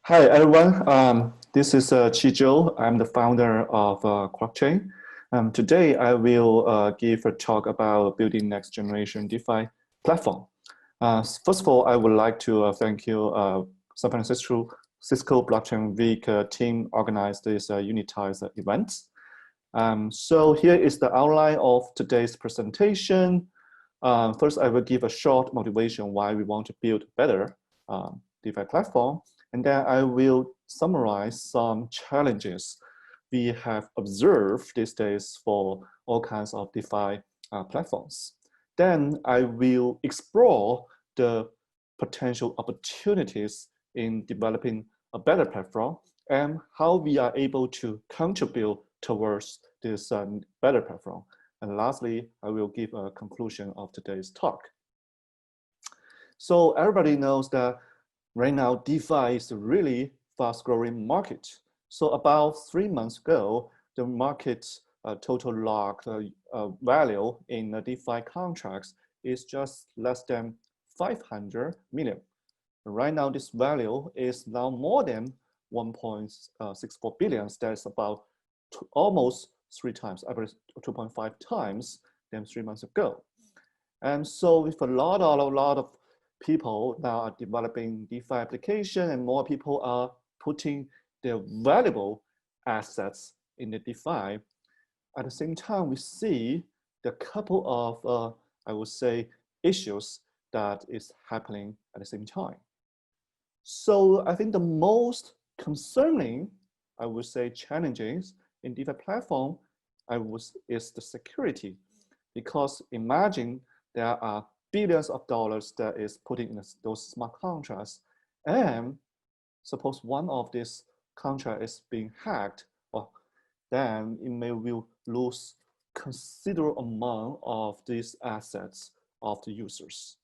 Hi, everyone. This is Chijo. I'm the founder of Blockchain. Today, I will give a talk about building next generation DeFi platform. First of all, I would like to thank you, San Francisco Cisco Blockchain Week team organized this Unitize event. So here is the outline of today's presentation. First, I will give a short motivation why we want to build better DeFi platform. And then I will summarize some challenges we have observed these days for all kinds of DeFi platforms. Then I will explore the potential opportunities in developing a better platform and how we are able to contribute towards this better platform. And lastly, I will give a conclusion of today's talk. So everybody knows that right now, DeFi is a really fast-growing market. So about 3 months ago, the market total locked value in the DeFi contracts is just less than 500 million. Right now, this value is now more than 1.64 billion. That's about almost 3 times, average 2.5 times than 3 months ago. And so with a lot of people now are developing DeFi application, and more people are putting their valuable assets in the DeFi. At the same time, we see the couple of, I would say, issues that is happening at the same time. So I think the most concerning, I would say, challenges in DeFi platform is the security. Because imagine there are billions of dollars that is putting in those smart contracts, and suppose one of these contracts is being hacked, well, then it will lose considerable amount of these assets of the users.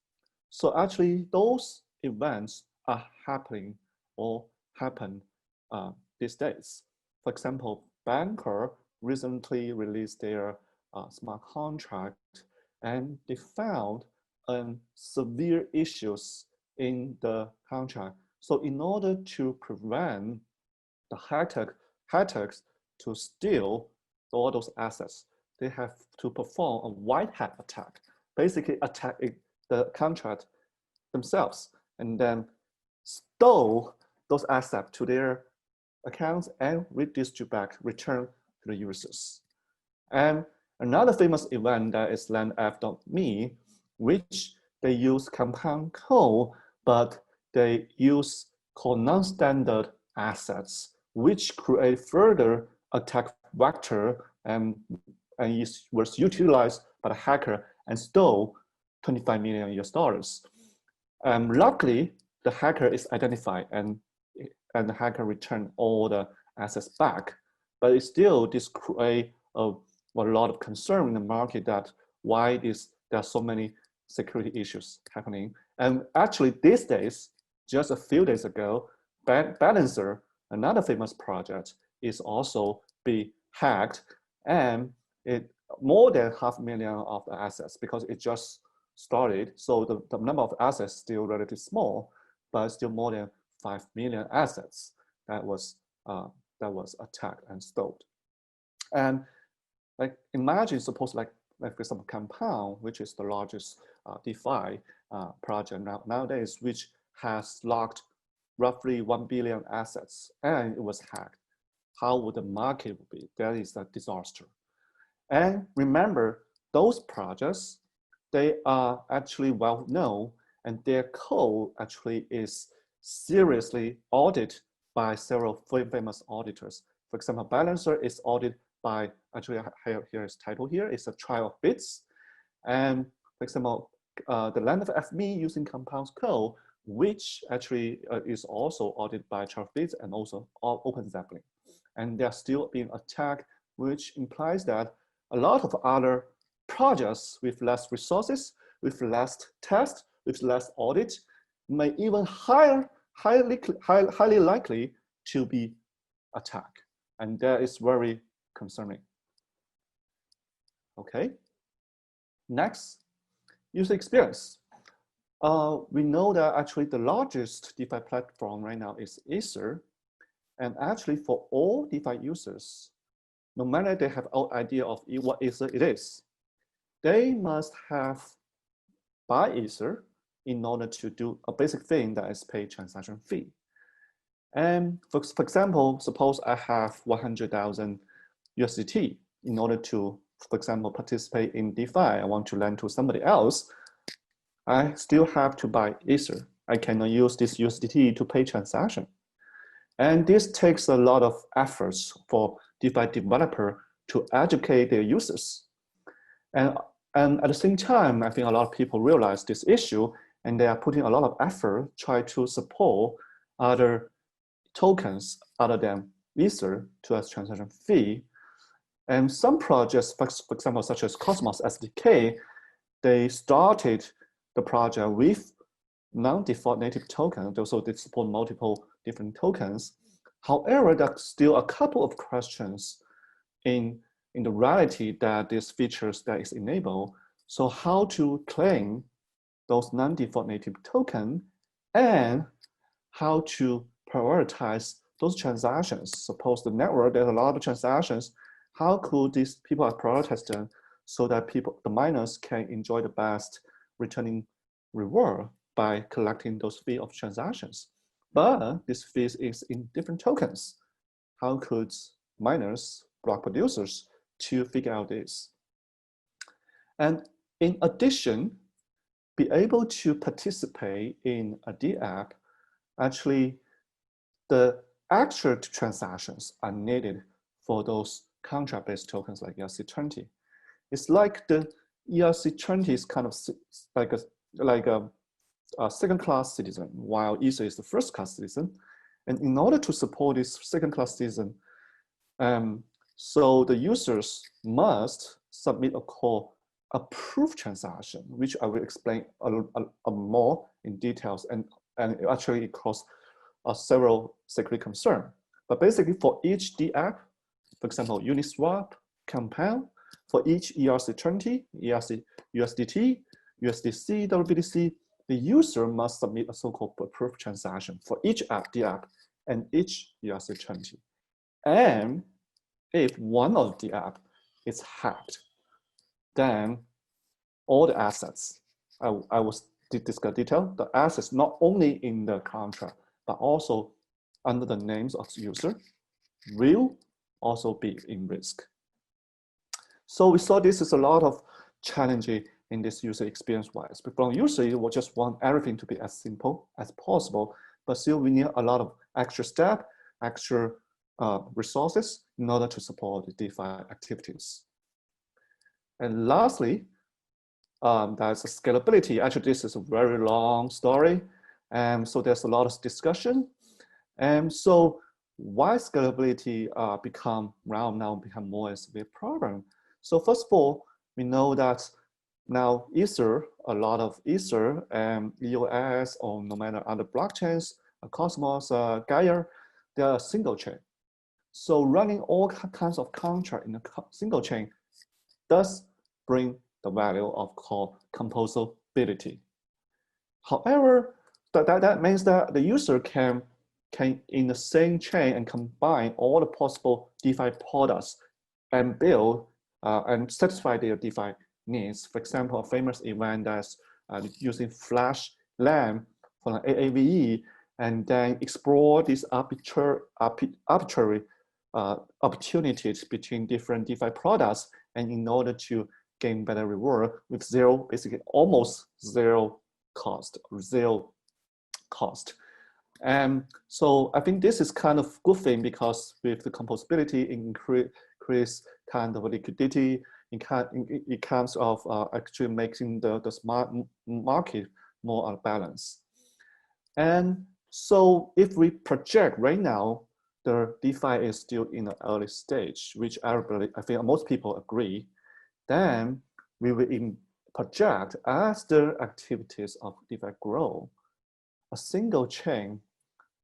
So actually, those events are happening or happen these days. For example, Banker recently released their smart contract, and they found severe issues in the contract. So in order to prevent the hackers to steal all those assets, they have to perform a white hat attack, basically attack the contract themselves, and then stole those assets to their accounts and return to the users. And another famous event that is landf.me, which they use compound code, but they use called non-standard assets, which create further attack vector and was utilized by the hacker and stole 25 million US dollars. Luckily, the hacker is identified and the hacker returned all the assets back. But it still this create a lot of concern in the market that why there are so many security issues happening. And actually these days, just a few days ago, Balancer, another famous project, is also be hacked, and more than 500,000 of the assets, because it just started. So the number of assets still relatively small, but still more than 5 million assets that was attacked and stolen. And like imagine, suppose like for example, Compound, which is the largest DeFi project nowadays, which has locked roughly 1 billion assets, and it was hacked. How would the market be? That is a disaster. And remember, those projects, they are actually well known, and their code actually is seriously audited by several famous auditors. For example, Balancer is audited by, actually here is title here, it's a trial of bits. And for example, the landf.me using Compound's code, which actually is also audited by trial of bits and also OpenZeppelin. And they're still being attacked, which implies that a lot of other projects with less resources, with less tests, with less audit, may even highly likely to be attacked. And that is very concerning. Okay. Next, user experience. We know that actually the largest DeFi platform right now is Ether. And actually for all DeFi users, no matter they have no idea of what Ether it is, they must have buy Ether in order to do a basic thing that is pay transaction fee. And for example, suppose I have 100,000 USDT in order to, for example, participate in DeFi. I want to lend to somebody else. I still have to buy Ether. I cannot use this USDT to pay transaction. And this takes a lot of efforts for DeFi developer to educate their users. And at the same time, I think a lot of people realize this issue and they are putting a lot of effort try to support other tokens other than Ether to as transaction fee. And some projects, for example, such as Cosmos SDK, they started the project with non-default native tokens, so they support multiple different tokens. However, there's still a couple of questions in the reality that these features that is enabled. So how to claim those non-default native token and how to prioritize those transactions. Suppose the network, there's a lot of transactions. How could these people prioritize them so that the miners can enjoy the best returning reward by collecting those fee of transactions? But this fee is in different tokens. How could miners, block producers, to figure out this? And in addition, be able to participate in a DApp, actually the actual transactions are needed for those contract-based tokens like ERC20. It's like the ERC20 is kind of like a second-class citizen, while Ether is the first-class citizen. And in order to support this second-class citizen, so the users must submit a call approved transaction, which I will explain a more in details, and actually it causes several security concerns. But basically for each DApp, for example, Uniswap, Compound, for each ERC20, ERC, USDT, USDC, WBTC, the user must submit a so-called approved transaction for each DApp and each ERC20. And if one of the app is hacked, then all the assets, I will discuss detail, the assets not only in the contract, but also under the names of the user will also be in risk. So we saw this is a lot of challenging in this user experience-wise. But from user, you will just want everything to be as simple as possible, but still we need a lot of extra step, extra resources in order to support the DeFi activities. And lastly, there's a scalability. Actually, this is a very long story. So there's a lot of discussion. And so why scalability become more as a problem? So first of all, we know that now Ether, a lot of Ether and EOS or no matter other blockchains, Cosmos, Gaia, they are a single chain. So running all kinds of contract in a single chain does bring the value of called composability. However, that means that the user can in the same chain and combine all the possible DeFi products and build and satisfy their DeFi needs. For example, a famous event that's using Flash LAM for an AAVE and then explore these arbitrary opportunities between different DeFi products, and in order to gain better reward with zero, basically almost zero cost. And so I think this is kind of good thing because with the composability, it increase kind of liquidity. It comes of actually making the smart market more balanced. And so if we project right now, the DeFi is still in the early stage, which I think most people agree, then we will project as the activities of DeFi grow, a single chain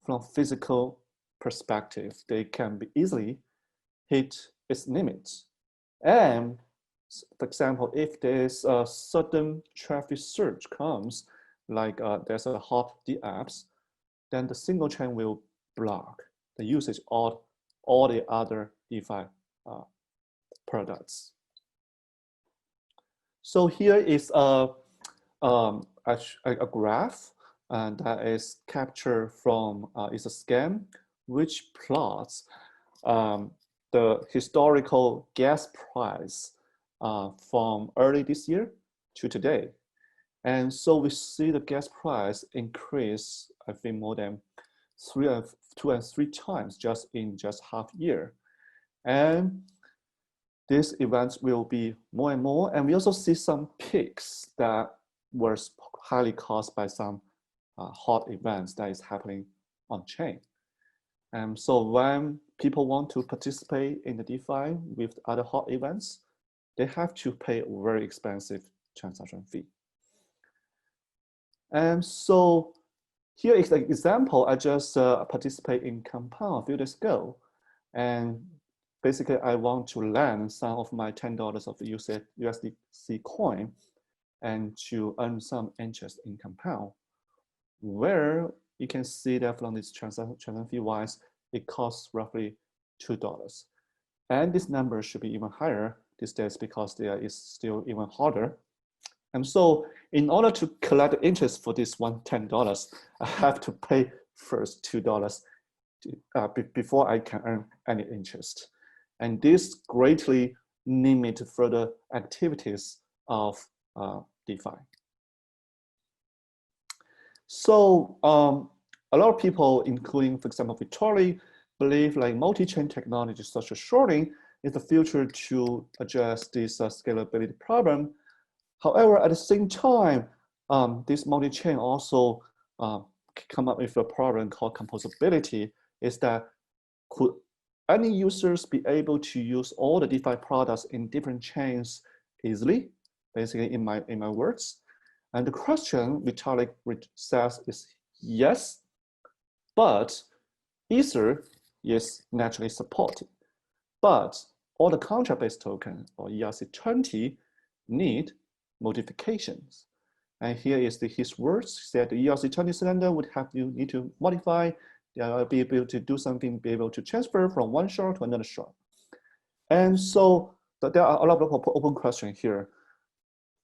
from physical perspective, they can be easily hit its limits. And for example, if there's a sudden traffic surge comes, like there's a hot dApps, then the single chain will block the usage of all the other DeFi products. So here is a graph that is captured from, it's a scan, which plots the historical gas price from early this year to today. And so we see the gas price increase, I think, more than 2 and 3 times just in half year. And these events will be more and more. And we also see some peaks that were highly caused by some hot events that is happening on chain. And so when people want to participate in the DeFi with other hot events, they have to pay a very expensive transaction fee. And so here is an example. I just participated in Compound a few days ago. And basically, I want to lend some of my $10 of USDC coin and to earn some interest in Compound, where you can see that from this transaction fee wise, it costs roughly $2. And this number should be even higher these days because there is still even harder. And so in order to collect the interest for this $10, I have to pay first $2 before I can earn any interest. And this greatly limits further activities of DeFi. So a lot of people, including, for example, Vitali, believe like multi-chain technology such as shorting is the future to address this scalability problem. However, at the same time, this multi-chain also come up with a problem called composability, is that could any users be able to use all the DeFi products in different chains easily, basically in my words? And the question Vitalik says is yes, but Ether is naturally supported. But all the contract-based tokens or ERC20 need modifications. And here is his words. He said the ERC20 cylinder would have you need to modify, be able to do something, be able to transfer from one shard to another shard. And so there are a lot of open questions here.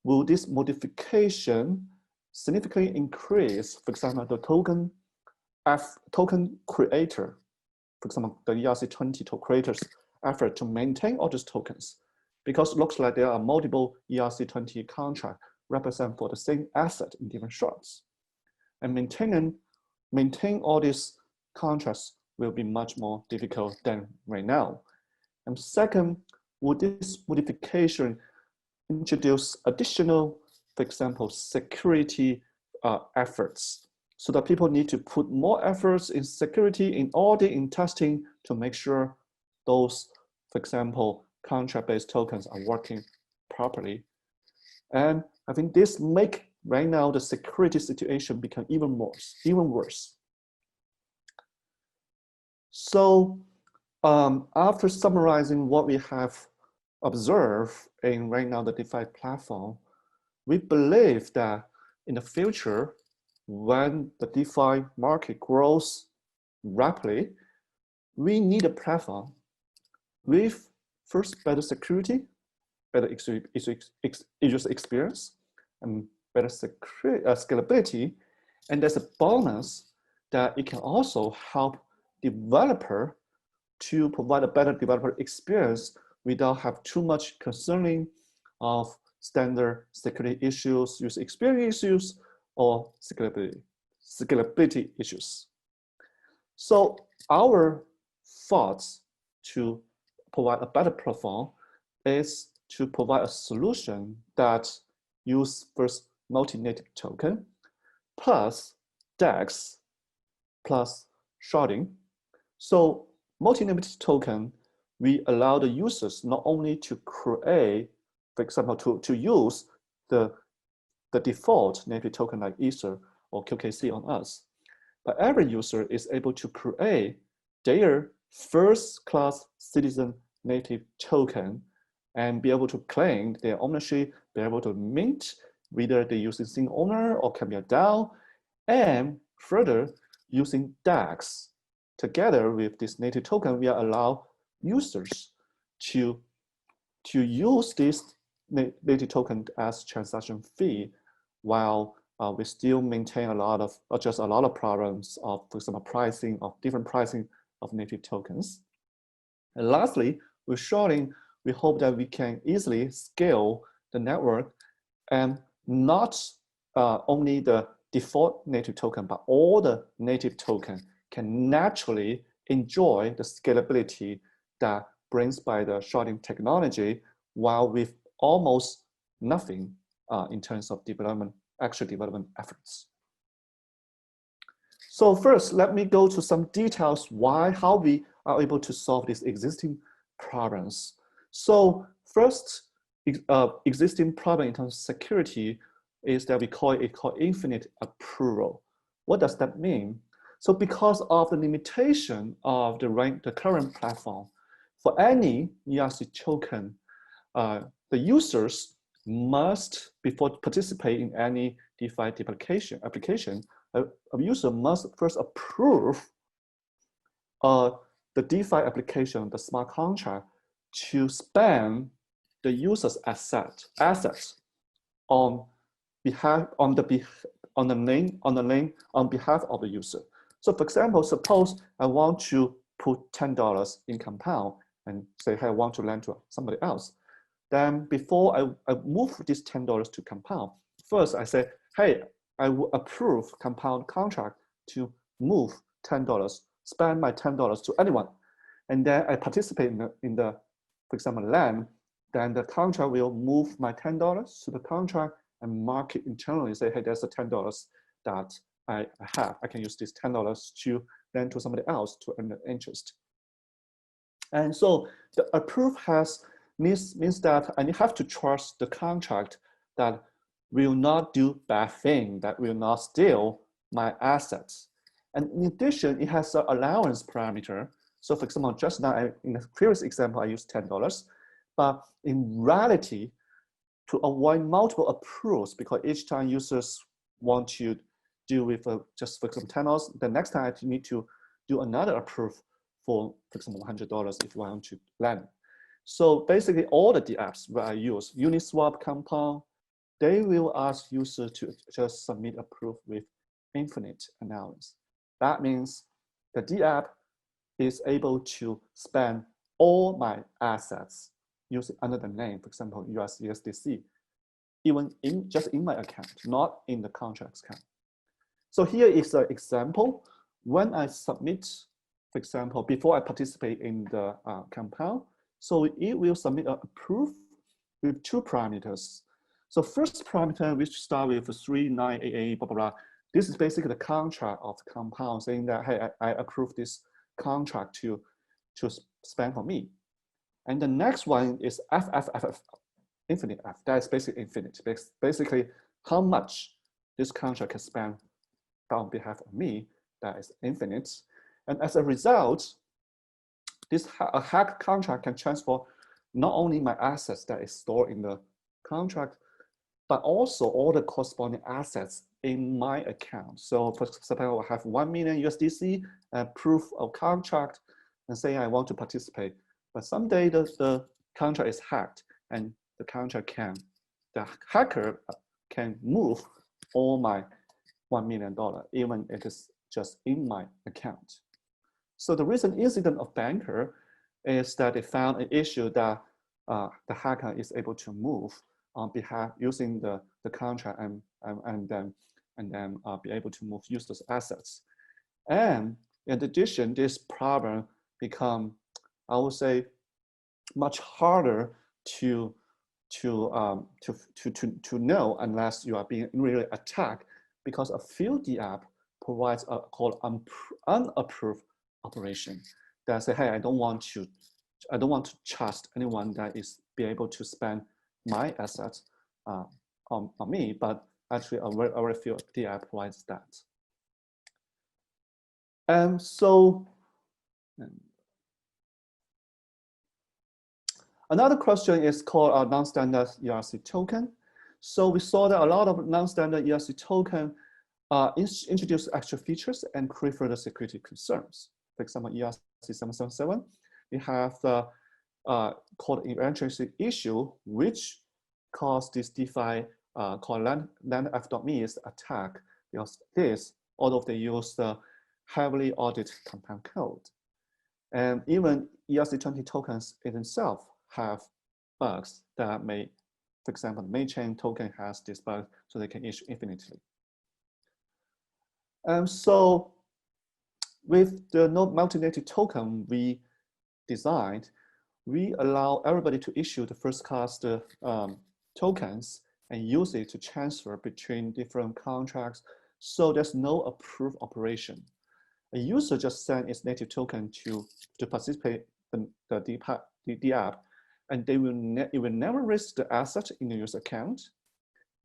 Will this modification significantly increase, for example, the token creator, for example, the ERC20 creators' effort to maintain all these tokens? Because it looks like there are multiple ERC20 contracts represent for the same asset in different shards. And maintain all these contracts will be much more difficult than right now. And second, would this modification introduce additional, for example, security efforts, so that people need to put more efforts in security, in audit, in testing to make sure those, for example, contract-based tokens are working properly? And I think this make right now the security situation become even worse. So after summarizing what we have observed in right now the DeFi platform, we believe that in the future, when the DeFi market grows rapidly, we need a platform with first better security, better user experience, and better scalability. And there's a bonus that it can also help developer to provide a better developer experience without have too much concerning of standard security issues, user experience issues, or scalability issues. So our thoughts to provide a better platform is to provide a solution that use first multi-native token plus DEX plus sharding. So multi-native token, we allow the users not only to create, for example, to use the default native token like Ether or QKC on us, but every user is able to create their first class citizen native token and be able to claim their ownership, be able to mint whether they're using single owner or can be a DAO, and further using DAX. Together with this native token, we allow users to use this native token as transaction fee, while we still maintain a lot of problems of, for example, different pricing of native tokens. And lastly, with sharding, we hope that we can easily scale the network, and not only the default native token, but all the native token can naturally enjoy the scalability that brings by the sharding technology, while with almost nothing in terms of actual development efforts. So first, let me go to some details how we are able to solve these existing problems. So first, existing problem in terms of security is that we call it infinite approval. What does that mean? So because of the limitation of the current platform, for any ERC token, the users must, before participating in any DeFi application, a user must first approve the DeFi application, the smart contract, to spend the user's assets on behalf of the user. So for example, suppose I want to put $10 in Compound and say, hey, I want to lend to somebody else. Then before I move this $10 to Compound, first I say, hey, I will approve Compound contract to move $10, spend my $10 to anyone. And then I participate in the, for example, lend, then the contract will move my $10 to the contract and mark it internally, say, hey, there's a $10 that I have. I can use this $10 to lend to somebody else to earn the interest. And so the approve means that I have to trust the contract that will not do bad thing, that will not steal my assets. And in addition, it has an allowance parameter. So for example, just now in the previous example, I used $10, but in reality, to avoid multiple approvals, because each time users want to deal with just for example $10, the next time I need to do another approve for example $100 if you want to lend. So basically all the DApps where I use Uniswap, Compound, they will ask users to just submit approve with infinite allowance. That means the DApp is able to spend all my assets using another name, for example, USDC, even just in my account, not in the contract's account. So here is an example. When I submit, for example, before I participate in the Compound, so it will submit an approve with two parameters. So first parameter, which start with 3988, blah, blah, blah. This is basically the contract of the Compound saying that, hey, I approve this contract to spend for me. And the next one is FFFF, infinite F. That is basically infinite. Basically, how much this contract can spend on behalf of me, that is infinite. And as a result, a hacked contract can transfer not only my assets that is stored in the contract, but also all the corresponding assets in my account. So for example, I have 1 million USDC proof of contract and say I want to participate. But someday the contract is hacked and the hacker can move all my $1 million, even it is just in my account. So the recent incident of Banker is that they found an issue that the hacker is able to move on behalf using the contract and then be able to move users' assets. And in addition, this problem become, I would say, much harder to know unless you are being really attacked, because a few DApp provides a called unapproved operation that say, hey, I don't want to trust anyone that is be able to spend my assets on me, but actually a very few DApp provides that. And so another question is called a non-standard ERC token. So we saw that a lot of non-standard ERC token introduce extra features and create further security concerns. For example, ERC 777, we have the called emergency issue, which caused this DeFi called land.f.me attack, because this, although they use the heavily audited compound code. And even ERC20 tokens in themselves have bugs that may, for example, the main chain token has this bug, so they can issue infinitely. And so with the multi-native token we designed, we allow everybody to issue the first class tokens and use it to transfer between different contracts. So there's no approved operation. A user just sends its native token to participate in the app, and it will never risk the asset in the user account.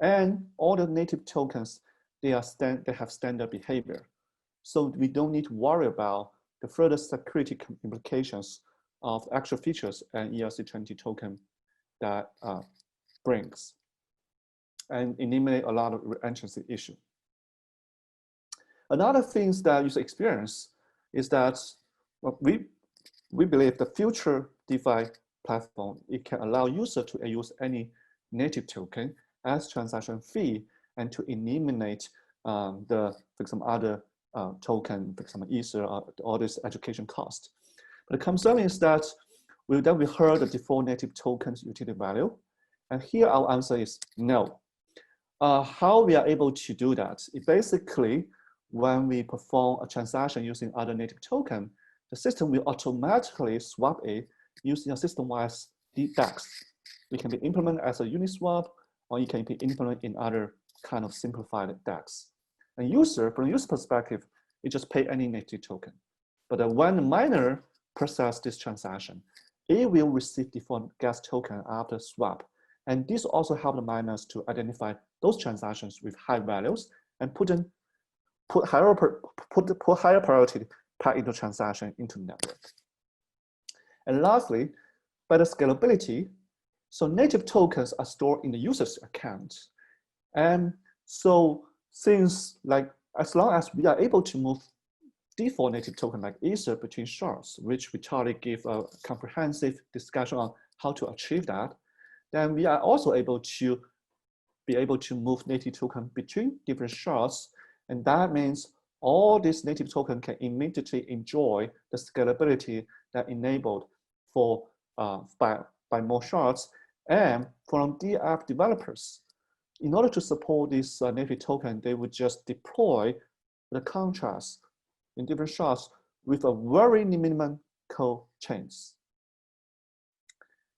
And all the native tokens, they have standard behavior. So we don't need to worry about the further security implications of extra features and ERC20 token that brings, and eliminate a lot of reentrancy issue. Another thing that user experience is that we believe the future DeFi platform, it can allow user to use any native token as transaction fee and to eliminate for example, other token, for example, Ether, or all this education cost. But the concern is that we heard the default native tokens utility value. And here our answer is no. How we are able to do that? It basically, when we perform a transaction using other native token, the system will automatically swap it using a system-wide DEX. It can be implemented as a Uniswap, or it can be implemented in other kind of simplified DEX. And from a user perspective, it just pay any native token. But when the miner process this transaction, it will receive default gas token after swap. And this also helps the miners to identify those transactions with high values and put higher priority pack into transaction into the network. And lastly, better scalability. So native tokens are stored in the user's account. And so as long as we are able to move default native token like Ether between shards, which we try to give a comprehensive discussion on how to achieve that, then we are also able to move native token between different shards. And that means all these native token can immediately enjoy the scalability that enabled by more shards. And from the app developers, in order to support this native token, they would just deploy the contracts in different shards with a very minimum code chains.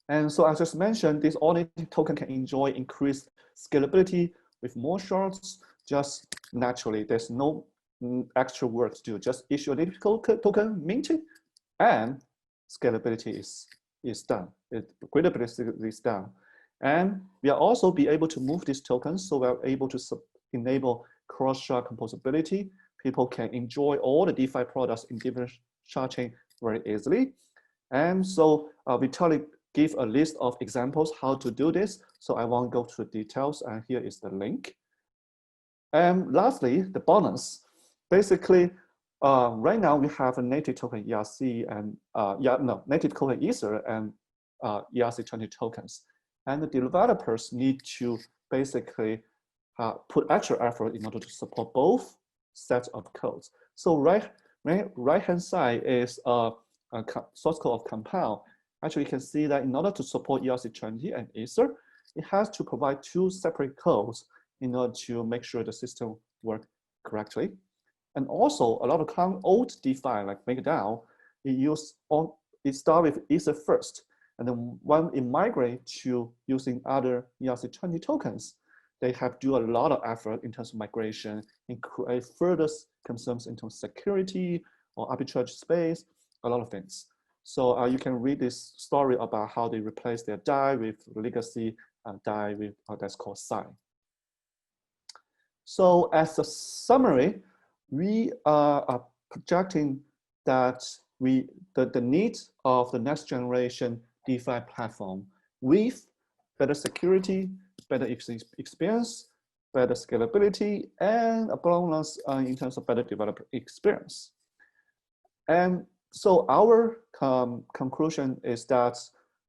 And so as I just mentioned, this all native token can enjoy increased scalability with more shards, just naturally. There's no extra work to do, just issue a native token, mint it, and scalability is done. Gradability is done. And we are also be able to move these tokens, so we're able to enable cross-shard composability. People can enjoy all the DeFi products in different shard chain very easily. And so we totally give a list of examples how to do this. So I won't go through details, and here is the link. And lastly, the bonus. Basically, right now we have a native token ERC and native token Ether and ERC20 tokens. And the developers need to basically put extra effort in order to support both sets of codes. So right-hand side is a source code of Compound. Actually, you can see that in order to support ERC20 and Ether, it has to provide two separate codes in order to make sure the system works correctly. And also, a lot of old DeFi, like MakerDAO, it starts with Ether first. And then when it migrates to using other ERC20 tokens, they have to do a lot of effort in terms of migration and create further concerns into security or arbitrage space, a lot of things. So you can read this story about how they replace their DAI with legacy DAI with that's called Psi. So as a summary, we are projecting that the needs of the next generation DeFi platform with better security, better experience, better scalability, and a balance in terms of better developer experience. And so our conclusion is that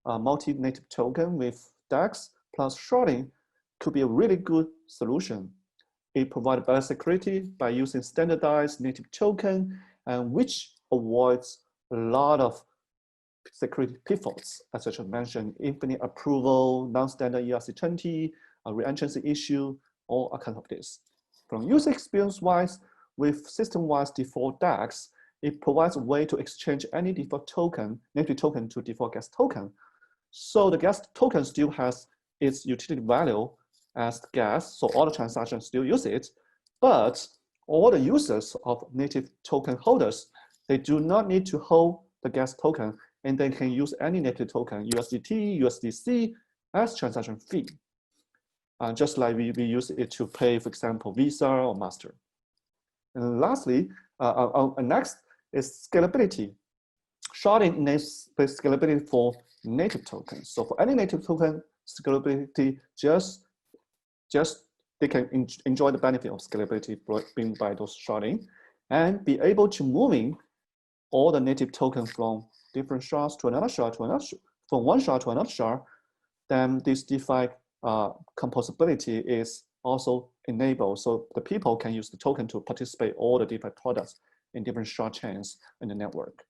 multi-native token with DEX plus sharding could be a really good solution. It provides better security by using standardized native token, and which avoids a lot of security pitfalls, as I just mentioned, infinite approval, non-standard ERC20, a re-entrancy issue, all kinds of this. From user experience-wise, with system-wise default DEX, it provides a way to exchange any default token, native token to default gas token. So the gas token still has its utility value as gas, so all the transactions still use it, but all the users of native token holders, they do not need to hold the gas token, and they can use any native token, USDT, USDC, as transaction fee. Just like we use it to pay, for example, Visa or Master. And lastly, next is scalability. Sharding enables scalability for native tokens. So for any native token, scalability just they can enjoy the benefit of scalability being by those sharding and be able to moving all the native tokens from different shards to another shard to another, from one shard to another shard. Then this DeFi composability is also enabled, so the people can use the token to participate all the DeFi products in different shard chains in the network.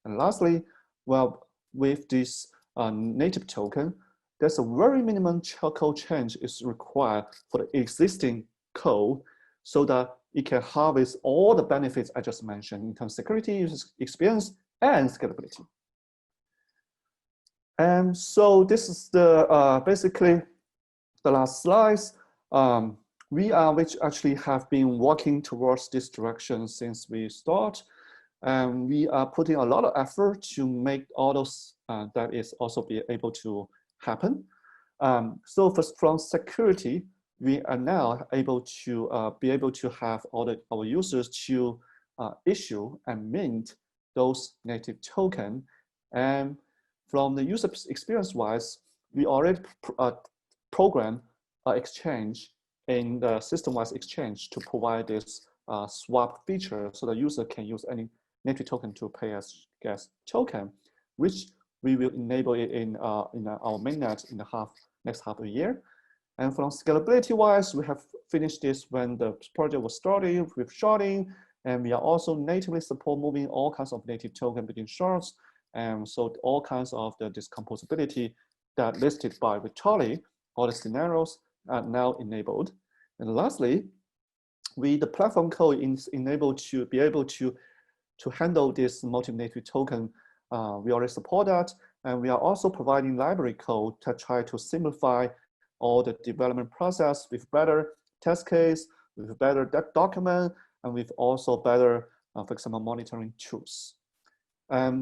And lastly, well, with this native token, there's a very minimum code change is required for the existing code so that it can harvest all the benefits I just mentioned in terms of security, user experience, and scalability. And so this is the basically the last slides. Which actually have been working towards this direction since we start. And we are putting a lot of effort to make all those that is also be able to happen. So first, from security, we are now able to have all our users to issue and mint those native token. And from the user experience wise, we already program exchange in the system-wise exchange to provide this swap feature so the user can use any native token to pay as gas token, which we will enable it in our mainnet in the next half a year. And from scalability-wise, we have finished this when the project was started with sharding, and we are also natively support moving all kinds of native token between shards, and so all kinds of the decomposability that listed by Vitali, all the scenarios are now enabled. And lastly, the platform code is enabled to be able to handle this multi-native token. We already support that, and we are also providing library code to try to simplify all the development process with better test case, with better document, and with also better, for example, monitoring tools.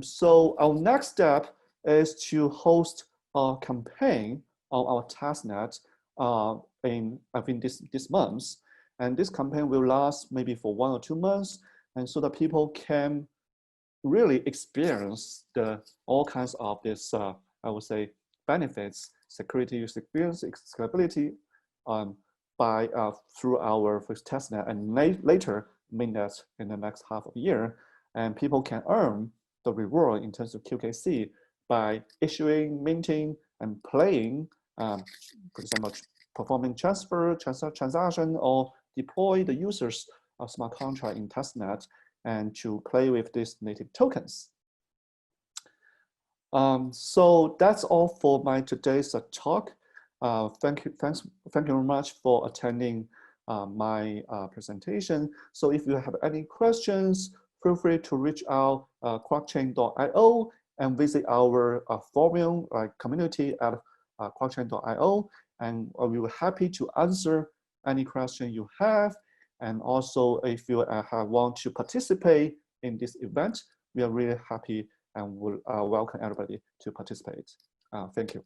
So our next step is to host a campaign on our testnet I think this month, and this campaign will last maybe for 1 or 2 months, and so that people can really experience all kinds of this I would say benefits, security, user experience, scalability through our first testnet and later mainnet in the next half of the year, and people can earn the reward in terms of QKC by issuing, minting, and playing, for example, performing transaction or deploy the users of smart contract in testnet and to play with these native tokens. So that's all for my today's talk. Thank you very much for attending my presentation. So if you have any questions, feel free to reach out quackchain.io and visit our forum community at quackchain.io, and we will be happy to answer any question you have. And also, if you want to participate in this event, we are really happy and will welcome everybody to participate. Thank you.